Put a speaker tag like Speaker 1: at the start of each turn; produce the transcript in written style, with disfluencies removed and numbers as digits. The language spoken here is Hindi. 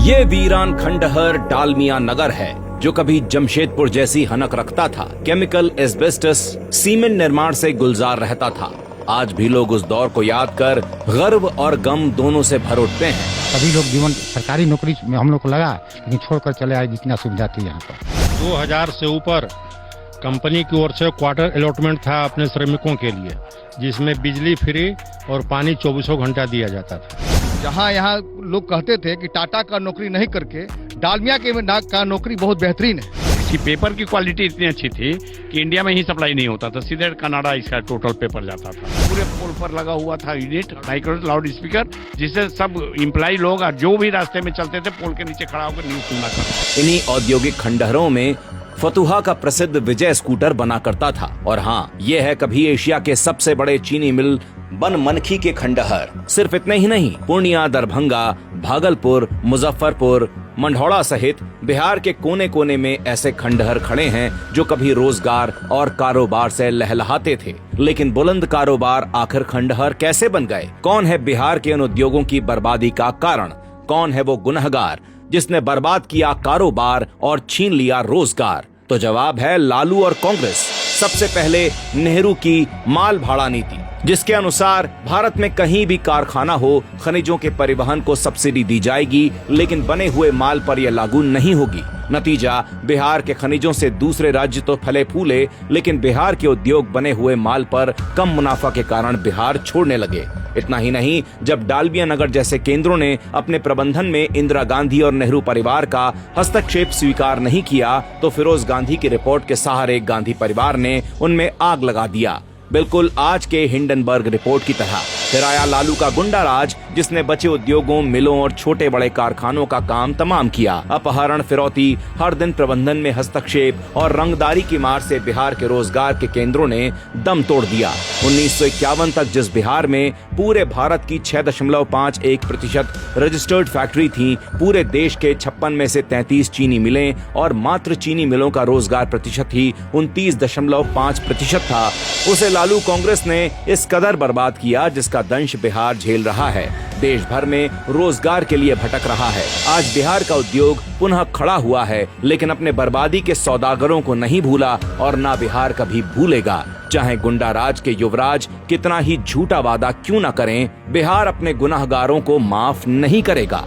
Speaker 1: ये वीरान खंडहर डालमिया नगर है जो कभी जमशेदपुर जैसी हनक रखता था। केमिकल, एस्बेस्टस, सीमेंट निर्माण से गुलजार रहता था। आज भी लोग उस दौर को याद कर गर्व और गम दोनों से भर उठते हैं।
Speaker 2: सभी लोग जीवन सरकारी नौकरी में हम लोग को लगा, लेकिन छोड़कर चले आए जितना सुविधा थी यहाँ पर।
Speaker 3: 2000 से ऊपर कंपनी की ओर से क्वार्टर अलॉटमेंट था अपने श्रमिकों के लिए, जिसमें बिजली फ्री और पानी 24 घंटा दिया जाता था।
Speaker 4: जहाँ यहाँ लोग कहते थे कि टाटा का नौकरी नहीं करके डालमिया का नौकरी बहुत बेहतरीन है।
Speaker 5: इसकी पेपर की क्वालिटी इतनी अच्छी थी कि इंडिया में ही सप्लाई नहीं होता था, सीधे कनाडा इसका टोटल पेपर जाता था। पूरे पोल पर लगा हुआ था यूनिट माइक्रो लाउड स्पीकर, जिससे सब इम्प्लाई लोग जो भी रास्ते में चलते थे पोल के नीचे खड़ा होकर न्यूज सुनना करते।
Speaker 1: इन्हीं औद्योगिक खंडहरों में फतुहा का प्रसिद्ध विजय स्कूटर बना करता था। और हाँ, ये है कभी एशिया के सबसे बड़े चीनी मिल बनमनखी के खंडहर। सिर्फ इतने ही नहीं, पूर्णिया, दरभंगा, भागलपुर, मुजफ्फरपुर, मंढौड़ा सहित बिहार के कोने कोने में ऐसे खंडहर खड़े हैं जो कभी रोजगार और कारोबार से लहलहाते थे। लेकिन बुलंद कारोबार आखिर खंडहर कैसे बन गए? कौन है बिहार के उन उद्योगों की बर्बादी का कारण? कौन है वो गुनहगार जिसने बर्बाद किया कारोबार और छीन लिया रोजगार? तो जवाब है लालू और कांग्रेस। सबसे पहले नेहरू की माल भाड़ा नीति, जिसके अनुसार भारत में कहीं भी कारखाना हो, खनिजों के परिवहन को सब्सिडी दी जाएगी, लेकिन बने हुए माल पर यह लागू नहीं होगी। नतीजा, बिहार के खनिजों से दूसरे राज्य तो फले फूले, लेकिन बिहार के उद्योग बने हुए माल पर कम मुनाफा के कारण बिहार छोड़ने लगे। इतना ही नहीं, जब डालमिया नगर जैसे केंद्रों ने अपने प्रबंधन में इंदिरा गांधी और नेहरू परिवार का हस्तक्षेप स्वीकार नहीं किया, तो फिरोज गांधी की रिपोर्ट के सहारे गांधी परिवार ने उनमें आग लगा दिया, बिल्कुल आज के हिंडनबर्ग रिपोर्ट की तरह। फिर आया लालू का गुंडा राज, जिसने बचे उद्योगों, मिलों और छोटे बड़े कारखानों का काम तमाम किया। अपहरण, फिरौती, हर दिन प्रबंधन में हस्तक्षेप और रंगदारी की मार से बिहार के रोजगार के केंद्रों ने दम तोड़ दिया। 1951 तक जिस बिहार में पूरे भारत की 6.51% रजिस्टर्ड फैक्ट्री थी, पूरे देश के 56 में से 33 चीनी मिलें और मात्र चीनी मिलों का रोजगार प्रतिशत ही 29.5% था, उसे लालू कांग्रेस ने इस कदर बर्बाद किया जिसका दंश बिहार झेल रहा है। देश भर में रोजगार के लिए भटक रहा है। आज बिहार का उद्योग पुनः खड़ा हुआ है, लेकिन अपने बर्बादी के सौदागरों को नहीं भूला और ना बिहार कभी भूलेगा। चाहे गुंडा राज के युवराज कितना ही झूठा वादा क्यों न करें, बिहार अपने गुनाहगारों को माफ नहीं करेगा।